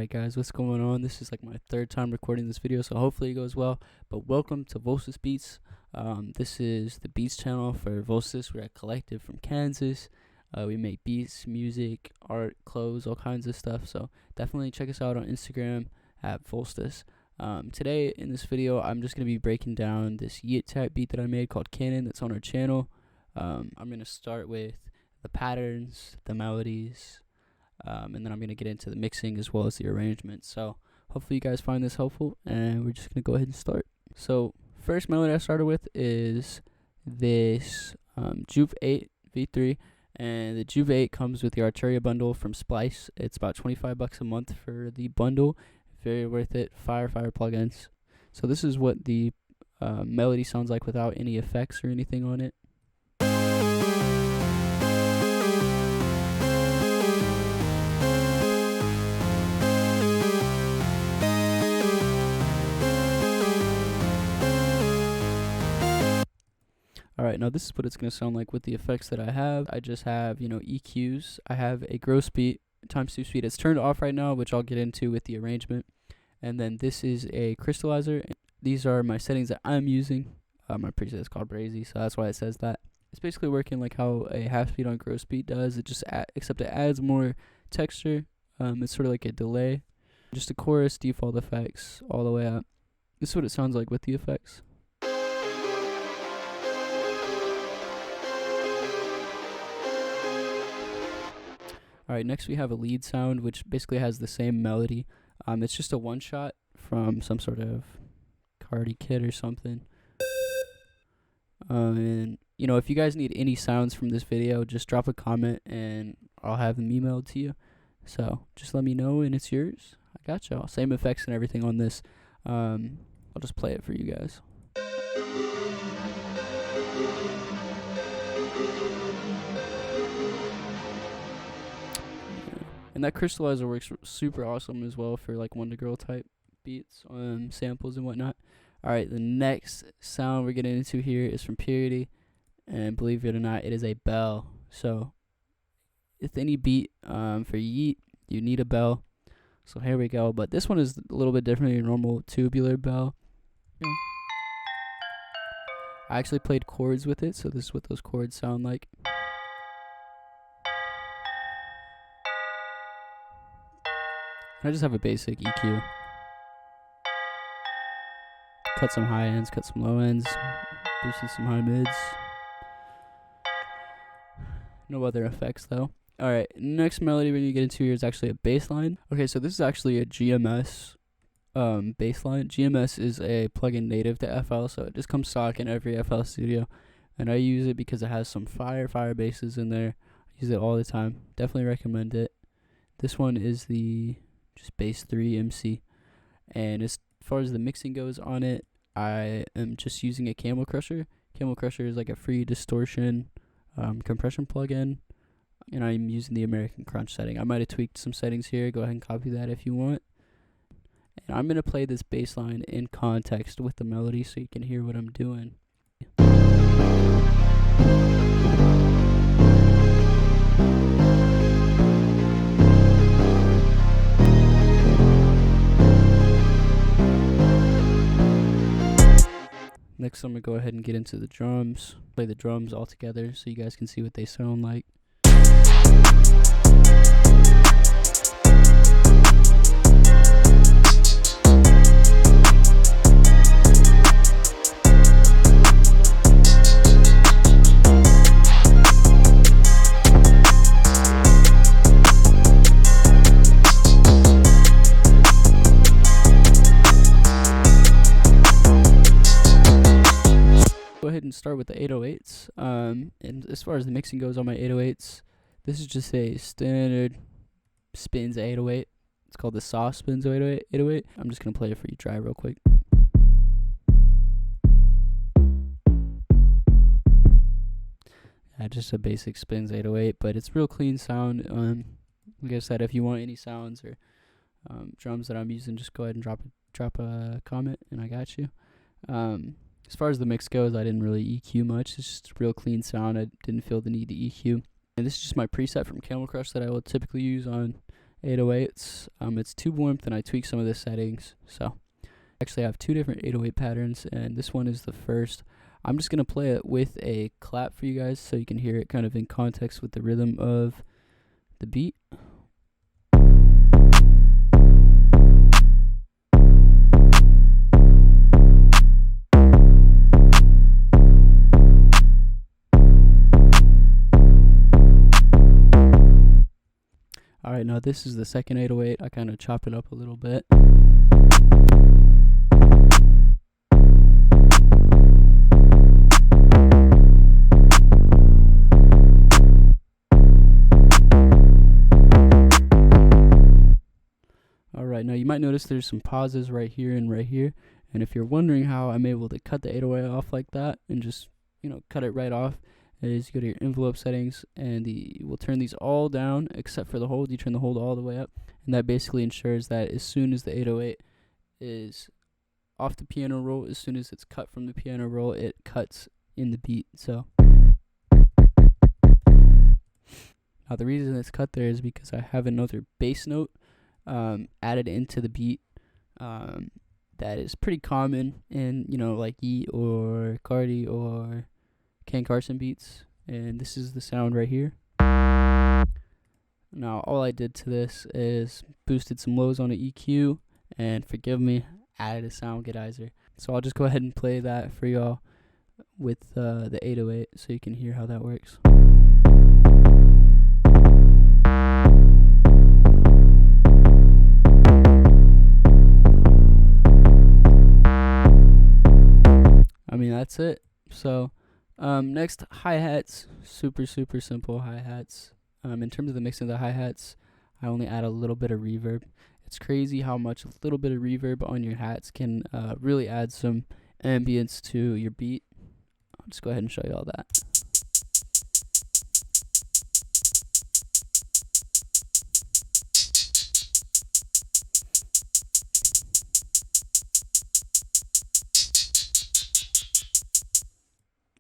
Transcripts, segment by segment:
Alright guys, what's going on? This is like my third time recording this video, so hopefully it goes well. But welcome to Vosis Beats. This is the Beats channel for Vosis. We're a collective from Kansas. We make beats, music, art, clothes, all kinds of stuff. So definitely check us out on Instagram at Vosis. Today in this video, I'm just going to be breaking down this YEAT type beat that I made called Canon that's on our channel. I'm going to start with the patterns, the melodies, and then I'm going to get into the mixing as well as the arrangement. So hopefully you guys find this helpful, and we're just going to go ahead and start. So first melody I started with is this Juve 8 V3, and the Juve 8 comes with the Arturia bundle from Splice. It's about $25 a month for the bundle. Very worth it. Fire plugins. So this is what the melody sounds like without any effects or anything on it. Alright, now this is what it's going to sound like with the effects that I have. I just have, EQs. I have a gross beat times 2 speed. It's turned off right now, which I'll get into with the arrangement. And then this is a crystallizer. These are my settings that I'm using. My preset is called Brazy, so that's why it says that. It's basically working like how a half speed on gross beat does. It just except it adds more texture. It's sort of like a delay. Just a chorus, default effects all the way up. This is what it sounds like with the effects. Alright, next we have a lead sound, which basically has the same melody. It's just a one shot from some sort of Cardi kit or something. And if you guys need any sounds from this video, just drop a comment and I'll have them emailed to you. So just let me know and it's yours. I got y'all. Same effects and everything on this. I'll just play it for you guys. And that crystallizer works super awesome as well for like Wonder Girl type beats, samples and whatnot. Alright, the next sound we're getting into here is from Purity, and believe it or not, it is a bell. So with any beat for YEAT, you need a bell. So here we go. But this one is a little bit different than your normal tubular bell. I actually played chords with it, so this is what those chords sound like. I just have a basic EQ. Cut some high ends, cut some low ends, boosted some high mids. No other effects though. Alright, next melody we're gonna get into here is actually a bass line. Okay, so this is actually a GMS bass line. GMS is a plugin native to FL, so it just comes stock in every FL Studio. And I use it because it has some fire basses in there. I use it all the time. Definitely recommend it. This one is the just bass 3 MC, and as far as the mixing goes on it, I am just using a Camel Crusher. Camel Crusher is like a free distortion compression plugin, and I'm using the American Crunch setting. I might have tweaked some settings here. Go ahead and copy that if you want. And I'm gonna play this bass line in context with the melody so you can hear what I'm doing. Next, I'm going to go ahead and get into the drums, play the drums all together so you guys can see what they sound like. Go ahead and start with the 808s. And as far as the mixing goes on my 808s, this is just a standard Spins 808. It's called the Saw Spins 808. I'm just gonna play it for you dry real quick. Yeah, just a basic Spins 808, but it's real clean sound. Like I said, if you want any sounds or drums that I'm using, just go ahead and drop a comment and I got you. As far as the mix goes, I didn't really EQ much. It's just a real clean sound. I didn't feel the need to EQ. And this is just my preset from Camel Crush that I will typically use on 808s. It's tube warmth, and I tweaked some of the settings. So actually I have 2 different 808 patterns, and this one is the first. I'm just going to play it with a clap for you guys so you can hear it kind of in context with the rhythm of the beat. Alright, now this is the second 808. I kind of chop it up a little bit. Alright, now you might notice there's some pauses right here and right here. And if you're wondering how I'm able to cut the 808 off like that and just, cut it right off, is you go to your envelope settings, and we'll turn these all down except for the hold. You turn the hold all the way up, and that basically ensures that as soon as the 808 is off the piano roll, as soon as it's cut from the piano roll, it cuts in the beat. So now the reason it's cut there is because I have another bass note added into the beat that is pretty common in like YEAT or Cardi or Ken Carson beats, and this is the sound right here. Now all I did to this is boosted some lows on the EQ, and forgive me, added a sound getizer. So I'll just go ahead and play that for y'all with the 808 so you can hear how that works. I mean, that's it. So next, hi-hats. Super simple hi-hats. In terms of the mixing of the hi-hats, I only add a little bit of reverb. It's crazy how much a little bit of reverb on your hats can really add some ambience to your beat. I'll just go ahead and show you all that.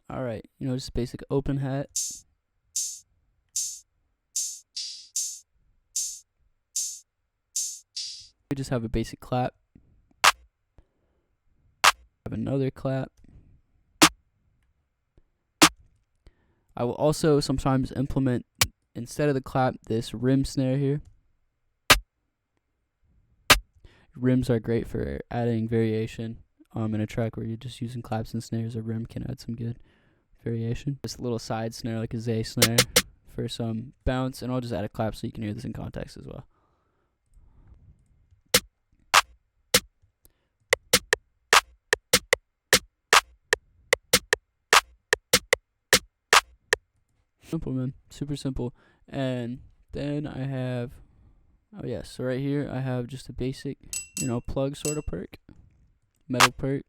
Alright, just basic open hat. We just have a basic clap. Have another clap. I will also sometimes implement, instead of the clap, this rim snare here. Rims are great for adding variation in a track where you're just using claps and snares. A rim can add some good variation. Just a little side snare like a Z snare for some bounce, and I'll just add a clap so you can hear this in context as well. Simple, man. Super simple. And then I have, so right here I have just a basic, plug sort of perk, metal perk.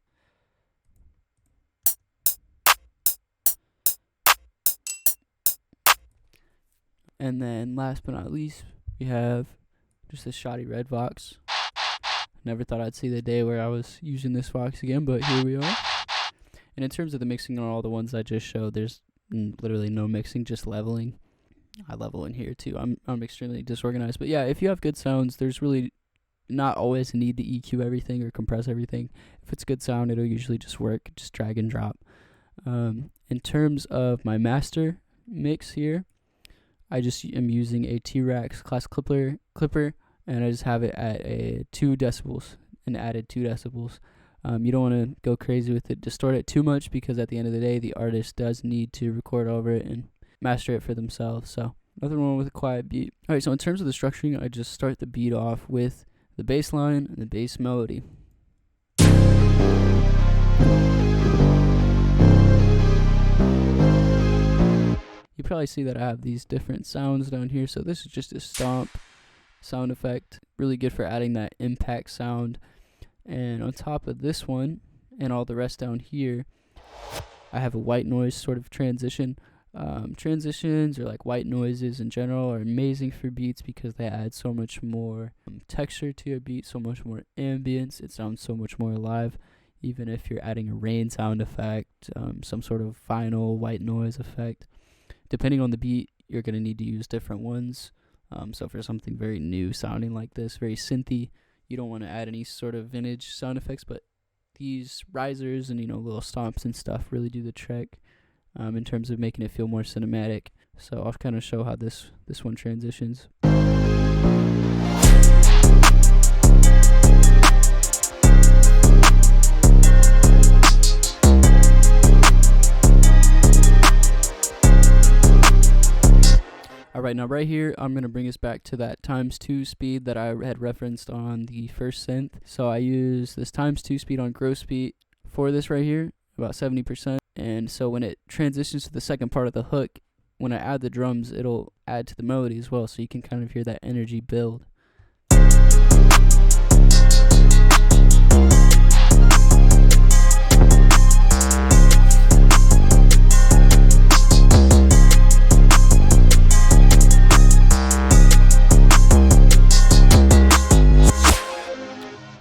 And then last but not least, we have just a shoddy red Vox. Never thought I'd see the day where I was using this Vox again, but here we are. And in terms of the mixing on all the ones I just showed, there's literally no mixing, just leveling. I level in here too. I'm extremely disorganized, but yeah, if you have good sounds, there's really not always a need to EQ everything or compress everything. If it's good sound, it'll usually just work. Just drag and drop. In terms of my master mix here, I just am using a T-Rex class clipper, and I just have it at a 2 decibels, and added 2 decibels. You don't want to go crazy with it, distort it too much, because at the end of the day, the artist does need to record over it and master it for themselves. So nothing wrong with a quiet beat. Alright, so in terms of the structuring, I just start the beat off with the bass line and the bass melody. You probably see that I have these different sounds down here. So this is just a stomp sound effect, really good for adding that impact sound. And on top of this one and all the rest down here, I have a white noise sort of transition. Transitions, or like white noises in general, are amazing for beats because they add so much more texture to your beat, so much more ambience. It sounds so much more alive. Even if you're adding a rain sound effect, some sort of final white noise effect, depending on the beat, you're going to need to use different ones. So for something very new sounding like this, very synthy, you don't want to add any sort of vintage sound effects, but these risers and, little stomps and stuff really do the trick in terms of making it feel more cinematic. So I'll kind of show how this one transitions. Alright, now right here, I'm going to bring us back to that ×2 speed that I had referenced on the first synth. So I use this ×2 speed on gross beat for this right here, about 70%. And so when it transitions to the second part of the hook, when I add the drums, it'll add to the melody as well, so you can kind of hear that energy build.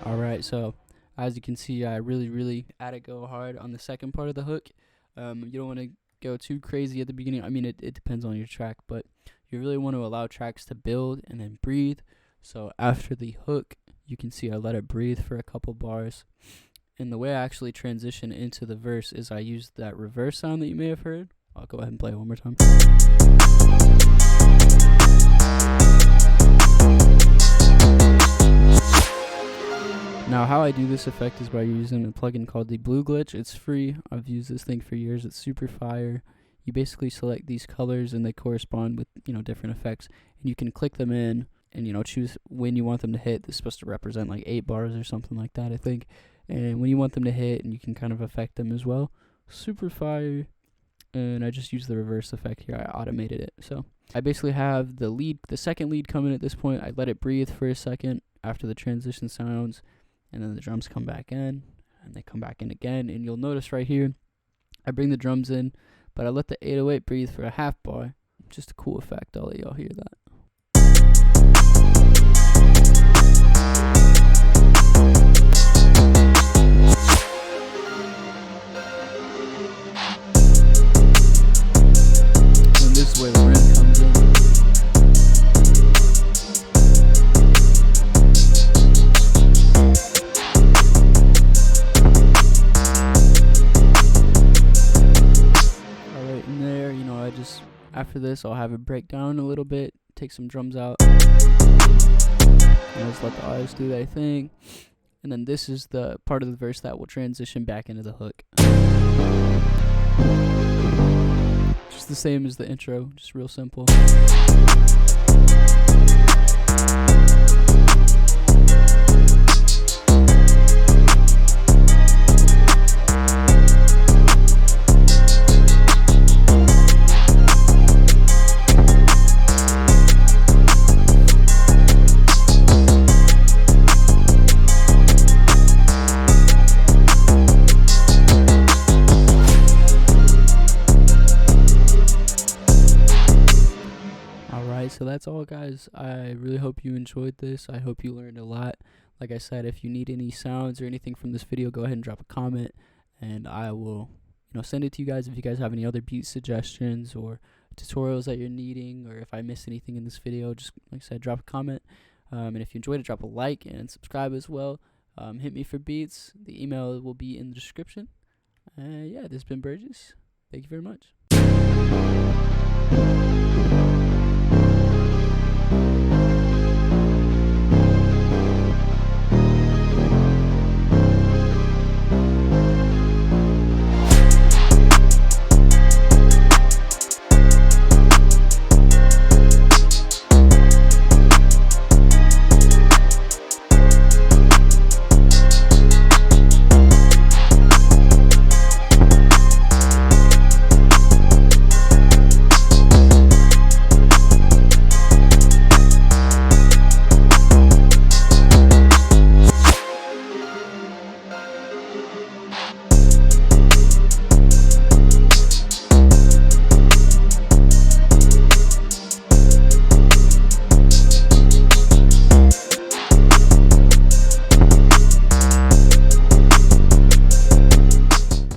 Alright, so as you can see, I really had to go hard on the second part of the hook. You don't want to go too crazy at the beginning. I mean, it depends on your track, but you really want to allow tracks to build and then breathe. So after the hook, you can see I let it breathe for a couple bars. And the way I actually transition into the verse is I use that reverse sound that you may have heard. I'll go ahead and play it one more time. Now, how I do this effect is by using a plugin called the Blue Glitch. It's free. I've used this thing for years. It's super fire. You basically select these colors and they correspond with, different effects. And you can click them in and, choose when you want them to hit. This is supposed to represent like 8 bars or something like that, I think. And when you want them to hit, and you can kind of affect them as well. Super fire. And I just used the reverse effect here. I automated it. So I basically have the second lead come in at this point. I let it breathe for a second after the transition sounds. And then the drums come back in, and they come back in again. And you'll notice right here, I bring the drums in, but I let the 808 breathe for a half bar. Just a cool effect. I'll let y'all hear that. And this is where the rim comes in. After this, I'll have it break down a little bit, take some drums out, and just let the artist do their thing. And then this is the part of the verse that will transition back into the hook. Just the same as the intro, just real simple. So that's all, guys. I really hope you enjoyed this. I hope you learned a lot. Like I said, if you need any sounds or anything from this video, go ahead and drop a comment, and I will send it to you guys. If you guys have any other beat suggestions or tutorials that you're needing, or if I missed anything in this video, just like I said, drop a comment. And if you enjoyed it, drop a like and subscribe as well. Hit me for beats. The email will be in the description. Yeah, this has been Burgess. Thank you very much.